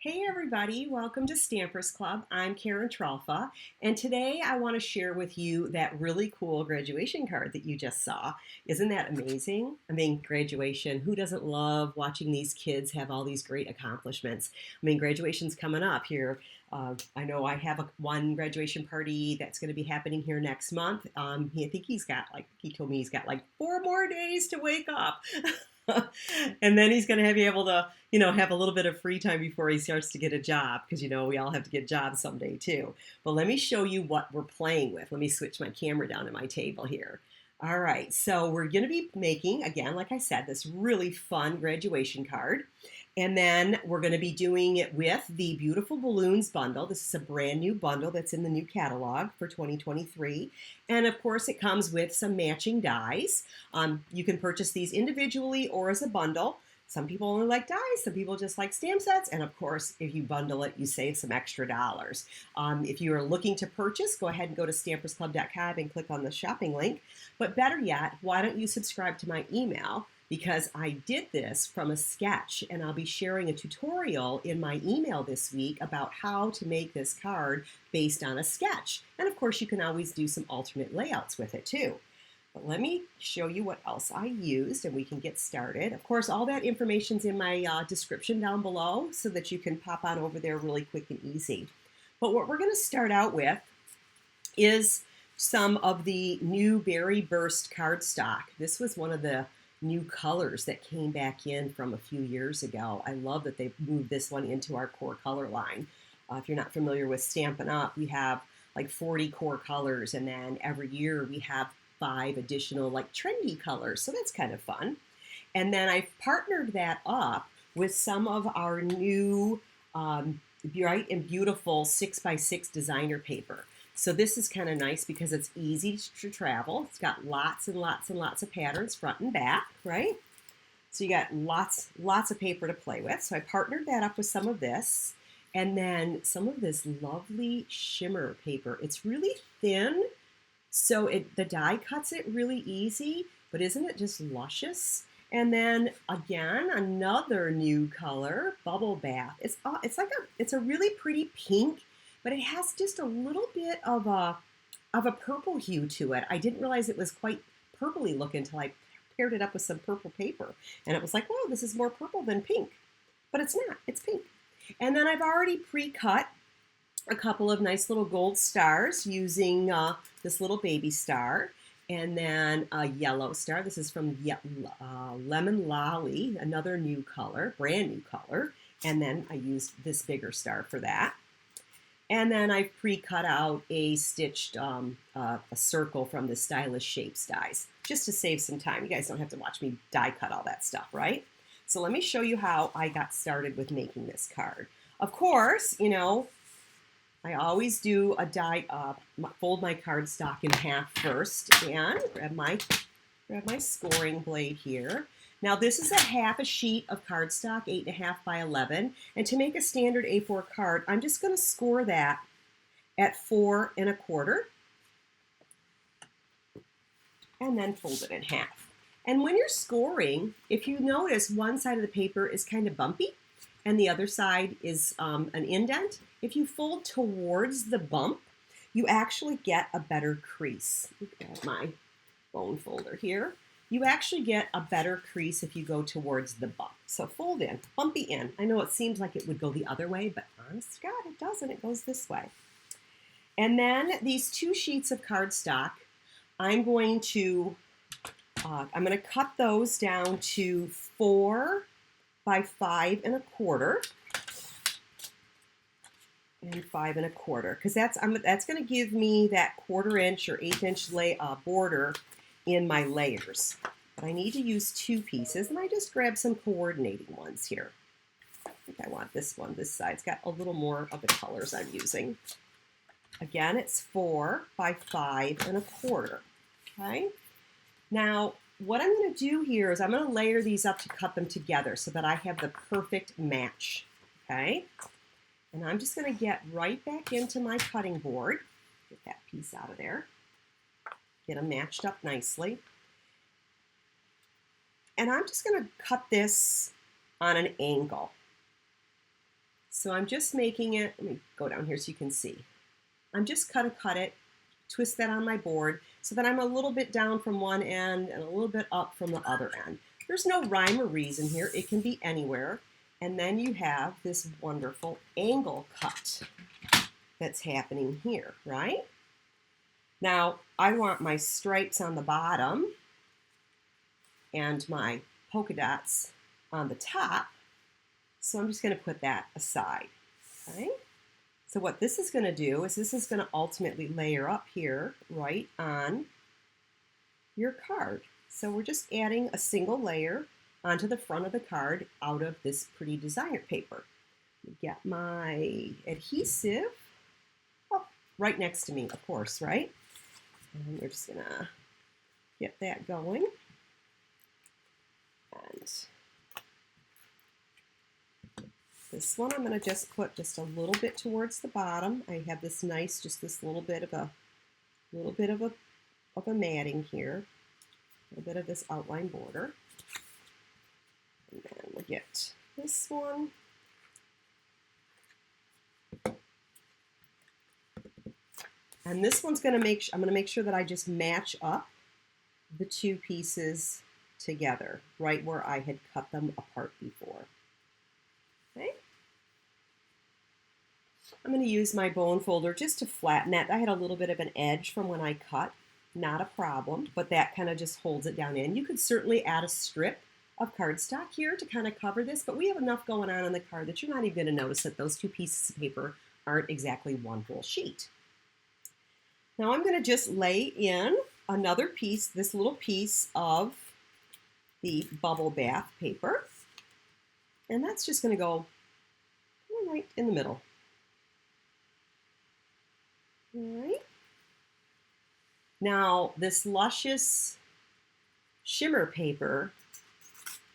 Hey everybody, welcome to Stampers Club. I'm Karen Tralfa, and today I want to share with you that really cool graduation card that you just saw. Isn't that amazing? I mean, graduation, who doesn't love watching these kids have all these great accomplishments? I mean, graduation's coming up here. I know I have one graduation party that's going to be happening here next month. I think he told me he's got like 4 more days to wake up. And then he's going to be able to, have a little bit of free time before he starts to get a job because, we all have to get jobs someday too. But let me show you what we're playing with. Let me switch my camera down to my table here. All right, so we're going to be making, again, like I said, this really fun graduation card. And then we're going to be doing it with the Beautiful Balloons bundle. This is a brand new bundle that's in the new catalog for 2023. And of course, it comes with some matching dies. You can purchase these individually or as a bundle. Some people only like dies, some people just like stamp sets, and of course, if you bundle it, you save some extra dollars. If you are looking to purchase, go ahead and go to stampersclub.com and click on the shopping link. But better yet, why don't you subscribe to my email? Because I did this from a sketch, and I'll be sharing a tutorial in my email this week about how to make this card based on a sketch. And of course, you can always do some alternate layouts with it too. But let me show you what else I used and we can get started. Of course, all that information's in my description down below so that you can pop on over there really quick and easy. But what we're going to start out with is some of the new Berry Burst cardstock. This was one of the new colors that came back in from a few years ago. I love that they moved this one into our core color line. If you're not familiar with Stampin' Up, we have like 40 core colors, and then every year we have 5 additional like trendy colors, so that's kind of fun. And then I've partnered that up with some of our new bright and beautiful 6x6 designer paper. So this is kind of nice because it's easy to travel. It's got lots and lots and lots of patterns front and back, right? So you got lots of paper to play with. So I partnered that up with some of this, and then some of this lovely shimmer paper. It's really thin, so the die cuts it really easy, but isn't it just luscious? And then again, another new color, Bubble Bath. It's a really pretty pink, but it has just a little bit of a purple hue to it. I didn't realize it was quite purpley looking until I paired it up with some purple paper. And it was like, whoa, this is more purple than pink. But it's not, it's pink. And then I've already pre-cut a couple of nice little gold stars using this little baby star, and then a yellow star. This is from Lemon Lolly, another new color, brand new color. And then I used this bigger star for that. And then I've pre-cut out a stitched a circle from the Stylish Shapes dies, just to save some time. You guys don't have to watch me die cut all that stuff, right? So let me show you how I got started with making this card. Of course, I always do a fold my cardstock in half first, and grab my scoring blade here. Now this is a sheet of cardstock, 8.5 by 11, and to make a standard A4 card, I'm just going to score that at 4 1/4, and then fold it in half. And when you're scoring, if you notice, one side of the paper is kind of bumpy, and the other side is an indent. If you fold towards the bump, you actually get a better crease. Look at my bone folder here. You actually get a better crease if you go towards the bump. So fold in, bumpy in. I know it seems like it would go the other way, but honest to God, it doesn't. It goes this way. And then these 2 sheets of cardstock, I'm going to cut those down to 4 by 5 1/4. And 5 1/4, because that's going to give me that 1/4 inch or 1/8 inch border in my layers. But I need to use 2 pieces, and I just grabbed some coordinating ones here. I think I want this one. This side's got a little more of the colors I'm using. Again, it's 4 by 5 1/4. Okay. Now, what I'm going to do here is I'm going to layer these up to cut them together so that I have the perfect match. Okay. And I'm just going to get right back into my cutting board. Get that piece out of there. Get them matched up nicely. And I'm just going to cut this on an angle. So I'm just making it, let me go down here so you can see. I'm just cut it, twist that on my board so that I'm a little bit down from one end and a little bit up from the other end. There's no rhyme or reason here. It can be anywhere. And then you have this wonderful angle cut that's happening here, right? Now, I want my stripes on the bottom and my polka dots on the top. So I'm just going to put that aside, okay? So what this is going to do is this is going to ultimately layer up here right on your card. So we're just adding a single layer onto the front of the card out of this pretty designer paper. Get my adhesive right next to me, of course, right? And we're just going to get that going. And this one I'm going to just put just a little bit towards the bottom. I have this nice, just this little bit of a matting here, a little bit of this outline border. And then we'll get this one. And this one's going to I'm going to make sure that I just match up the two pieces together, right where I had cut them apart before. Okay. I'm going to use my bone folder just to flatten that. I had a little bit of an edge from when I cut, not a problem, but that kind of just holds it down in. You could certainly add a strip of cardstock here to kind of cover this, but we have enough going on the card that you're not even going to notice that those two pieces of paper aren't exactly one whole sheet. Now I'm going to just lay in another piece, this little piece of the bubble bath paper, and that's just going to go right in the middle. All right. Now this luscious shimmer paper,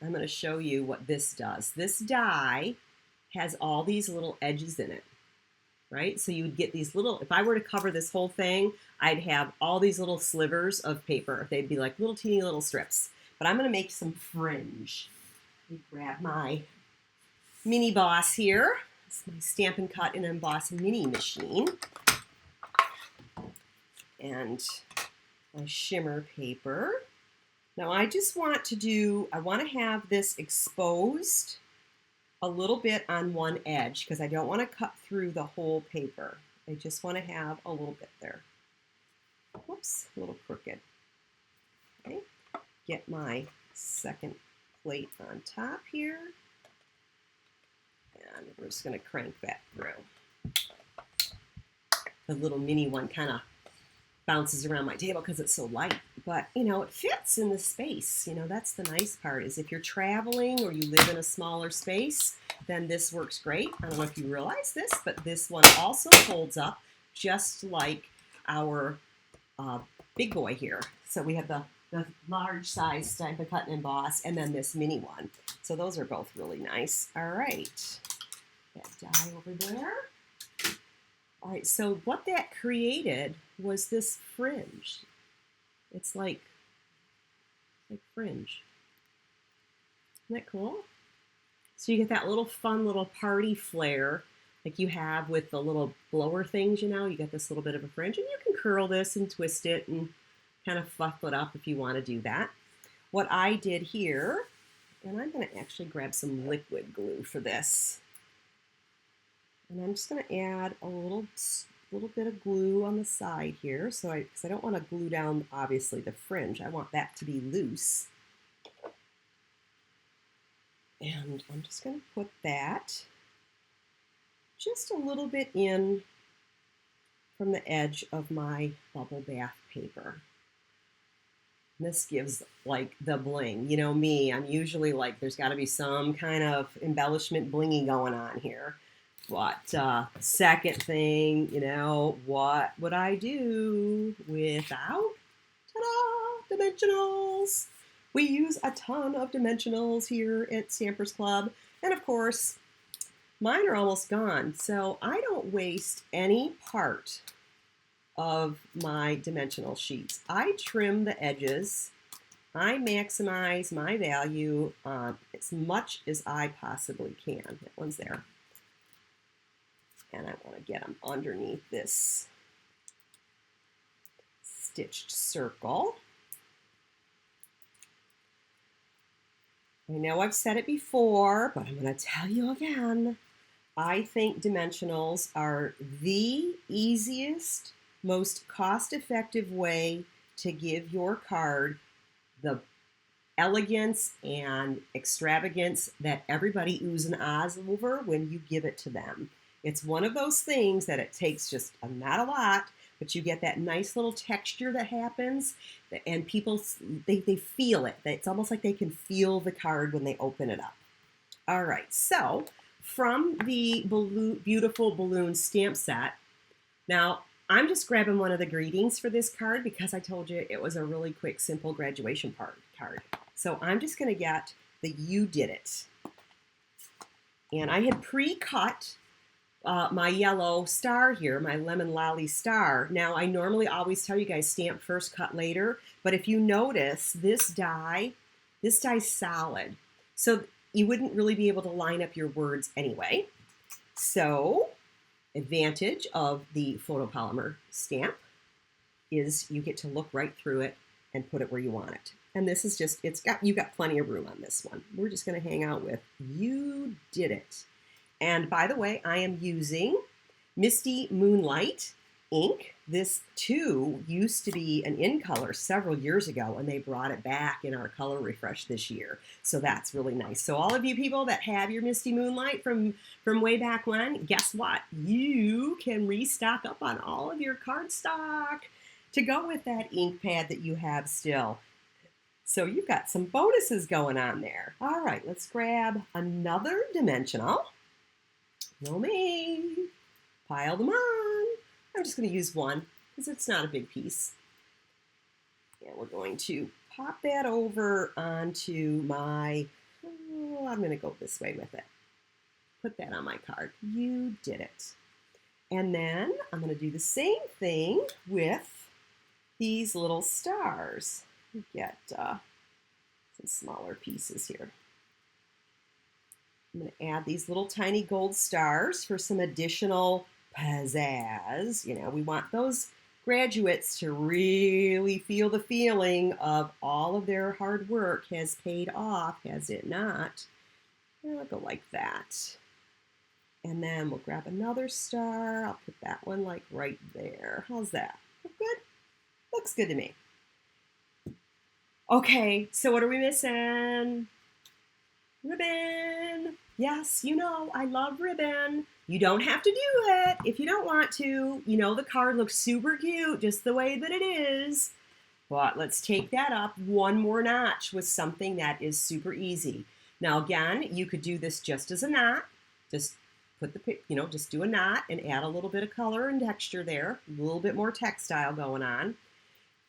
I'm going to show you what this does. This die has all these little edges in it, right? So you would get these little, if I were to cover this whole thing, I'd have all these little slivers of paper. They'd be like little teeny little strips. But I'm going to make some fringe. Let me grab my mini boss here. It's my Stampin' Cut and Emboss mini machine. And my shimmer paper. Now I just want to I want to have this exposed a little bit on one edge because I don't want to cut through the whole paper. I just want to have a little bit there. Whoops, a little crooked. Okay, get my second plate on top here. And we're just going to crank that through. The little mini one kind of bounces around my table because it's so light, but you know, it fits in the space. You know, that's the nice part, is if you're traveling or you live in a smaller space, then this works great. I don't know if you realize this, but this one also folds up just like our big boy here. So we have the large size Stampin' Cut and Emboss, and then this mini one. So those are both really nice. All right, that die over there. All right, so what that created was this fringe. It's like fringe. Isn't that cool? So you get that little fun little party flair like you have with the little blower things, you know. You get this little bit of a fringe, and you can curl this and twist it and kind of fluff it up if you want to do that. What I did here, and I'm going to actually grab some liquid glue for this. And I'm just going to add a little bit of glue on the side here, because I don't want to glue down, obviously, the fringe. I want that to be loose. And I'm just going to put that just a little bit in from the edge of my bubble bath paper. And this gives like the bling. You know me, I'm usually like, there's got to be some kind of embellishment blingy going on here. But second thing, you know, what would I do without, ta-da, dimensionals? We use a ton of dimensionals here at Stampers Club. And of course, mine are almost gone. So I don't waste any part of my dimensional sheets. I trim the edges. I maximize my value as much as I possibly can. That one's there. And I want to get them underneath this stitched circle. I know I've said it before, but I'm going to tell you again. I think dimensionals are the easiest, most cost-effective way to give your card the elegance and extravagance that everybody oohs and ahs over when you give it to them. It's one of those things that it takes just not a lot, but you get that nice little texture that happens, and people, they feel it. It's almost like they can feel the card when they open it up. All right, so from the beautiful balloon stamp set, now I'm just grabbing one of the greetings for this card because I told you it was a really quick, simple graduation card. So I'm just going to get the You Did It. And I had pre-cut my yellow star here, my lemon lolly star. Now, I normally always tell you guys stamp first, cut later. But if you notice, this die's solid. So you wouldn't really be able to line up your words anyway. So advantage of the photopolymer stamp is you get to look right through it and put it where you want it. And this is just, you got plenty of room on this one. We're just going to hang out with You Did It. And by the way, I am using Misty Moonlight ink. This too used to be an in color several years ago, and they brought it back in our color refresh this year. So that's really nice. So all of you people that have your Misty Moonlight from way back when, guess what? You can restock up on all of your cardstock to go with that ink pad that you have still. So you've got some bonuses going on there. All right, let's grab another dimensional. No me. Pile them on. I'm just going to use one because it's not a big piece. And we're going to pop that over onto my, I'm going to go this way with it. Put that on my card. You did it. And then I'm going to do the same thing with these little stars. Get some smaller pieces here. I'm going to add these little tiny gold stars for some additional pizzazz. You know, we want those graduates to really feel the feeling of all of their hard work has paid off, has it not? I'll go like that. And then we'll grab another star. I'll put that one like right there. How's that? Look good? Looks good to me. Okay, so what are we missing? Ribbon. Yes, you know, I love ribbon. You don't have to do it if you don't want to. You know, the card looks super cute just the way that it is. But let's take that up one more notch with something that is super easy. Now, again, you could do this just as a knot. Just put just do a knot and add a little bit of color and texture there. A little bit more textile going on.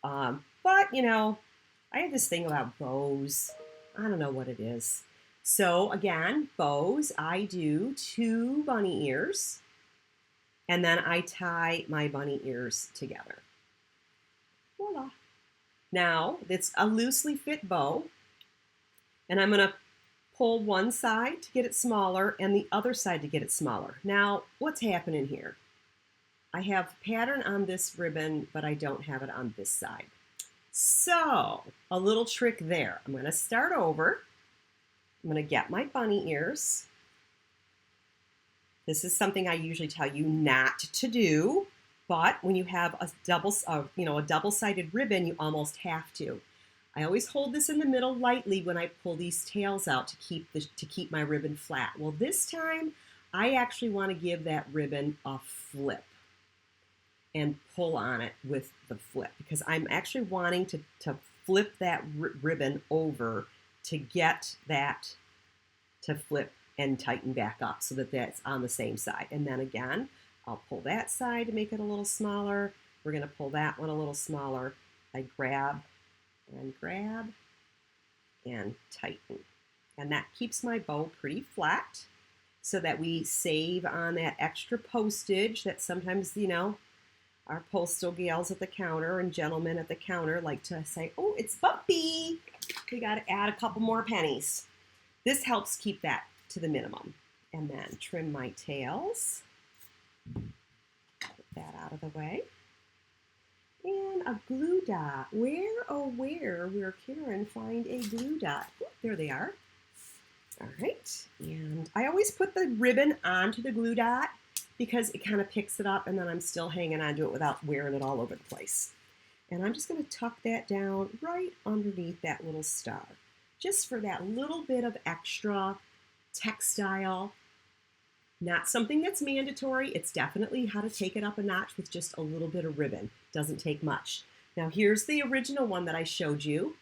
But, you know, I have this thing about bows. I don't know what it is. So again, bows, I do 2 bunny ears, and then I tie my bunny ears together. Voila. Now, it's a loosely fit bow, and I'm going to pull one side to get it smaller and the other side to get it smaller. Now, what's happening here? I have pattern on this ribbon, but I don't have it on this side. So, a little trick there. I'm going to start over. I'm going to get my bunny ears. This is something I usually tell you not to do, but when you have a double-sided ribbon, you almost have to. I always hold this in the middle lightly when I pull these tails out to keep my ribbon flat. Well, this time I actually want to give that ribbon a flip and pull on it with the flip because I'm actually wanting to flip that ribbon over to get that to flip and tighten back up so that that's on the same side. And then again, I'll pull that side to make it a little smaller. We're going to pull that one a little smaller. I grab and tighten. And that keeps my bow pretty flat so that we save on that extra postage that sometimes, you know, our postal gals at the counter and gentlemen at the counter like to say, oh, it's bumpy. We got to add a couple more pennies. This helps keep that to the minimum. And then trim my tails. Put that out of the way. And a glue dot. Where, oh where, will Karen find a glue dot? Oh, there they are. All right, and I always put the ribbon onto the glue dot because it kind of picks it up and then I'm still hanging onto it without wearing it all over the place. And I'm just going to tuck that down right underneath that little star, just for that little bit of extra textile. Not something that's mandatory. It's definitely how to take it up a notch with just a little bit of ribbon. Doesn't take much. Now here's the original one that I showed you,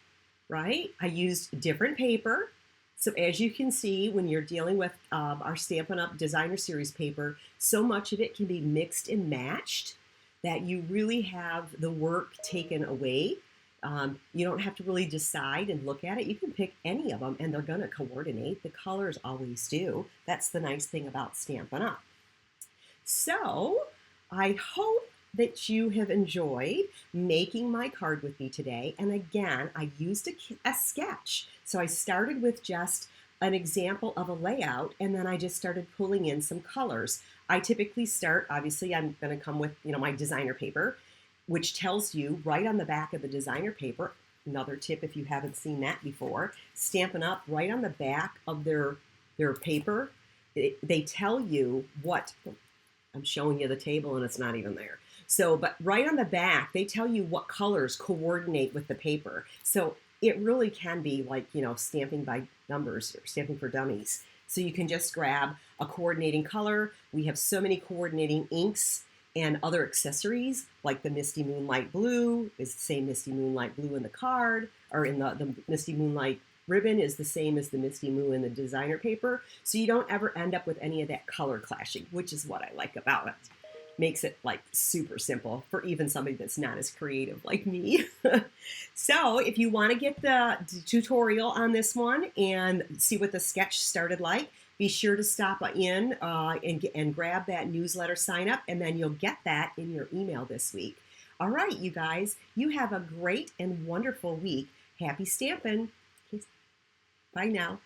right? I used different paper. So as you can see, when you're dealing with our Stampin' Up! Designer Series paper, so much of it can be mixed and matched that you really have the work taken away. You don't have to really decide and look at it. You can pick any of them and they're going to coordinate. The colors always do. That's the nice thing about Stampin' Up! So I hope that you have enjoyed making my card with me today. And again, I used a sketch. So I started with just an example of a layout, and then I just started pulling in some colors. I typically start, obviously I'm going to come with, my designer paper, which tells you right on the back of the designer paper, another tip if you haven't seen that before, Stampin' Up! Right on the back of their paper, they tell you what, I'm showing you the table and it's not even there. So, but right on the back, they tell you what colors coordinate with the paper. So it really can be like, stamping by numbers or stamping for dummies. So you can just grab a coordinating color. We have so many coordinating inks and other accessories, like the Misty Moonlight Blue is the same Misty Moonlight Blue in the card, or in the Misty Moonlight ribbon is the same as the Misty Moo in the designer paper. So you don't ever end up with any of that color clashing, which is what I like about it. Makes it like super simple for even somebody that's not as creative like me. So if you want to get the tutorial on this one and see what the sketch started like, be sure to stop in and grab that newsletter sign up, and then you'll get that in your email this week. All right, you guys, you have a great and wonderful week. Happy stamping. Bye now.